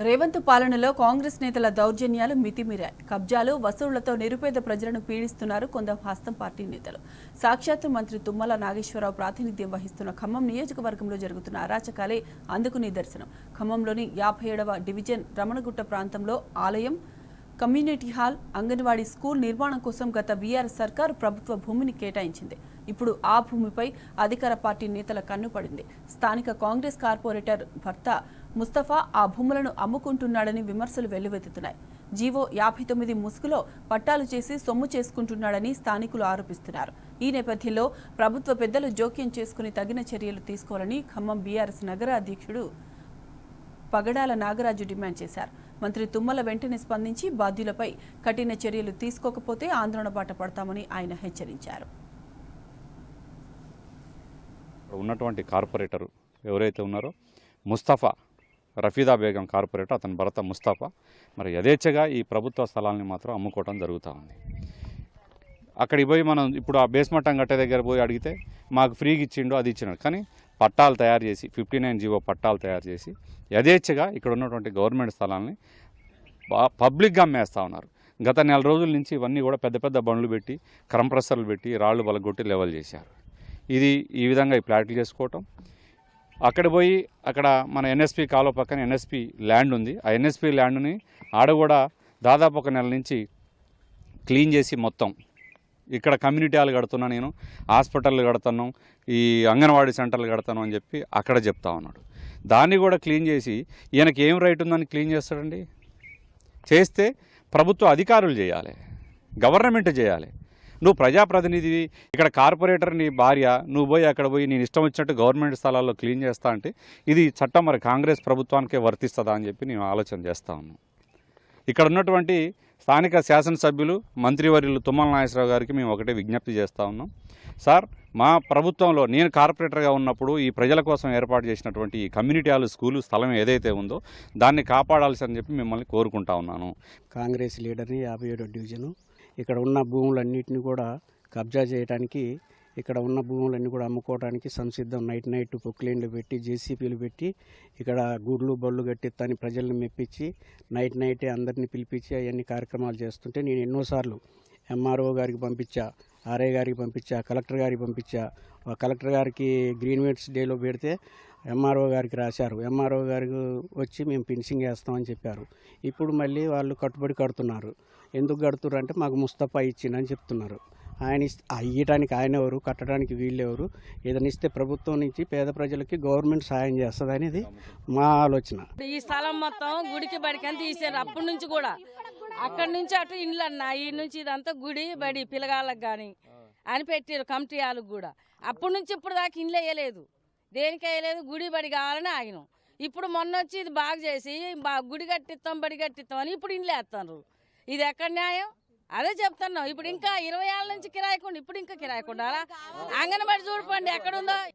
రేవంత్ పాలనలో కాంగ్రెస్ నేతల దౌర్జన్యాలు మితిమీరాయి. కబ్జాలు, వసూళ్లతో నిరుపేద ప్రజలను పీడిస్తున్నారు కొందరు హస్తం పార్టీ నేతలు. సాక్షాత్తు మంత్రి తుమ్మల నాగేశ్వరరావు ప్రాతినిధ్యం వహిస్తున్న ఖమ్మం నియోజకవర్గంలో జరుగుతున్న అరాచకాలే అందుకు నిదర్శనం. ఖమ్మంలోని 57వ డివిజన్ రమణగుట్ట ప్రాంతంలో ఆలయం, కమ్యూనిటీ హాల్, అంగన్వాడీ స్కూల్ నిర్మాణం కోసం గత బీఆర్ఎస్ సర్కారు ప్రభుత్వ భూమిని కేటాయించింది. ఇప్పుడు ఆ భూమిపై అధికార పార్టీ నేతల కన్ను పడింది. స్థానిక కాంగ్రెస్ కార్పొరేటర్ భర్త ముస్తఫా ఆ భూములను అమ్ముకుంటున్నాడని విమర్శలు వెల్లువెత్తుతున్నాయి. జీవో 59 ముసుగులో పట్టాలు చేసి సొమ్ము చేసుకుంటున్నాడని స్థానికులు ఆరోపిస్తున్నారు. ఈ నేపథ్యంలో ప్రభుత్వ పెద్దలు జోక్యం చేసుకుని తగిన చర్యలు తీసుకోవాలని ఖమ్మం బీఆర్ఎస్ నగర అధ్యక్షుడు పగడాల నాగరాజు డిమాండ్ చేశారు. మంత్రి తుమ్మల వెంటనే స్పందించి బాధ్యులపై కఠిన చర్యలు తీసుకోకపోతే ఆందోళన బాట పడతామని ఆయన హెచ్చరించారు. ఉన్నటువంటి కార్పొరేటర్ ఎవరైతే ఉన్నారో ముస్తఫా, రఫీదా బేగం కార్పొరేటర్, అతని భర్త ముస్తఫా మరి యథేచ్ఛగా ఈ ప్రభుత్వ స్థలాన్ని మాత్రం అమ్ముకోవడం జరుగుతూ ఉంది. అక్కడికి పోయి మనం ఇప్పుడు ఆ బేస్మట్టం గట్టే దగ్గర పోయి అడిగితే మాకు ఫ్రీగా ఇచ్చిండు, అది ఇచ్చినాడు. కానీ పట్టాలు తయారు చేసి 59 జీవో పట్టాలు తయారు చేసి యథేచ్ఛగా ఇక్కడ ఉన్నటువంటి గవర్నమెంట్ స్థలాన్ని పబ్లిక్గా అమ్మేస్తూ ఉన్నారు. గత నెల రోజుల నుంచి ఇవన్నీ కూడా పెద్ద పెద్ద బండ్లు పెట్టి, కంప్రెసర్లు పెట్టి, రాళ్లు బలగొట్టి లెవెల్ చేశారు. ఇది ఈ విధంగా ఈ ప్లాట్లు చేసుకోవటం. అక్కడ పోయి అక్కడ మన ఎన్ఎస్పి కాలువ పక్కన ఎన్ఎస్పి ల్యాండ్ ఉంది. ఆ ఎన్ఎస్పి ల్యాండ్ని ఆడ కూడా దాదాపు ఒక నెల నుంచి క్లీన్ చేసి మొత్తం ఇక్కడ కమ్యూనిటీ హాల్ కడుతున్నా, నేను హాస్పిటల్ కడుతున్నాను, ఈ అంగన్వాడీ సెంటర్లు కడతాను అని చెప్పి అక్కడ చెప్తా ఉన్నాడు. దాన్ని కూడా క్లీన్ చేసి ఈయనకి ఏం రైట్ ఉందని క్లీన్ చేస్తాడండి? చేస్తే ప్రభుత్వ అధికారులు చేయాలి, గవర్నమెంట్ చేయాలి. నువ్వు ప్రజాప్రతినిధివి, ఇక్కడ కార్పొరేటర్ నీ భార్య, నువ్వు పోయి అక్కడ పోయి నేను ఇష్టం వచ్చినట్టు గవర్నమెంట్ స్థలాల్లో క్లీన్ చేస్తా అంటే ఇది చట్టం మరి కాంగ్రెస్ ప్రభుత్వానికే వర్తిస్తుందా అని చెప్పి నేను ఆలోచన చేస్తా ఉన్నాను. ఇక్కడ ఉన్నటువంటి స్థానిక శాసనసభ్యులు, మంత్రివర్యులు తుమ్మల నాగేశ్వరరావు గారికి మేము ఒకటే విజ్ఞప్తి చేస్తూ ఉన్నాం. సార్, మా ప్రభుత్వంలో నేను కార్పొరేటర్గా ఉన్నప్పుడు ఈ ప్రజల కోసం ఏర్పాటు చేసినటువంటి ఈ కమ్యూనిటీ హాల్, స్కూలు స్థలం ఏదైతే ఉందో దాన్ని కాపాడాల్సి అని చెప్పి మిమ్మల్ని కోరుకుంటా ఉన్నాను. కాంగ్రెస్ లీడర్ని 57వ డివిజను ఇక్కడ ఉన్న భూములన్నింటినీ కూడా కబ్జా చేయడానికి, ఇక్కడ ఉన్న భూములన్నీ కూడా అమ్ముకోవడానికి సంసిద్ధం. నైట్ పొక్లైన్లు పెట్టి, జేసీపీలు పెట్టి ఇక్కడ గూడ్లు బళ్ళు కట్టిస్తాని ప్రజల్ని మెప్పించి నైటే అందరినీ పిలిపించి అవన్నీ కార్యక్రమాలు చేస్తుంటే నేను ఎన్నోసార్లు ఎంఆర్ఓ గారికి పంపించా, ఆర్ఐ గారికి పంపించా, కలెక్టర్ గారికి పంపించా. కలెక్టర్ గారికి గ్రీన్వేట్స్ డేలో పెడితే ఎంఆర్ఓ గారికి రాశారు. ఎంఆర్ఓ గారికి వచ్చి మేము ఫినిషింగ్ వేస్తామని చెప్పారు. ఇప్పుడు మళ్ళీ వాళ్ళు కట్టుబడి కడుతున్నారు. ఎందుకు కడుతున్నారు అంటే మాకు ముస్తఫా ఇచ్చిందని చెప్తున్నారు. ఆయన ఇయ్యటానికి ఆయన ఎవరు, కట్టడానికి వీళ్ళెవరు? ఏదైనా ఇస్తే ప్రభుత్వం నుంచి పేద ప్రజలకి గవర్నమెంట్ సాయం చేస్తుంది అనేది మా ఆలోచన. ఈ స్థలం మొత్తం గుడికి బడికి అని తీసారు. అప్పటి నుంచి కూడా అక్కడి నుంచి అటు ఇండ్లు అన్నా, ఈ నుంచి ఇదంతా గుడి బడి పిల్లగాళ్ళకి కానీ అని పెట్టారు, కమిటీ వాళ్ళకి కూడా. అప్పటి నుంచి ఇప్పుడు దాకా ఇండ్లు వేయలేదు, దేనికి వేయలేదు, గుడి బడి కావాలని ఆగినాం. ఇప్పుడు మొన్న వచ్చి ఇది బాగా చేసి గుడి కట్టిస్తాం, బడి కట్టిస్తాం అని ఇప్పుడు ఇండ్లు వేస్తున్నారు. ఇది ఎక్కడ న్యాయం? అదే చెప్తున్నాం. ఇప్పుడు ఇంకా 20 ఏళ్ళ నుంచి కిరాయికుండా, ఇప్పుడు ఇంకా కిరాయికుండా అంగన్వాడి చూడండి ఎక్కడుందో.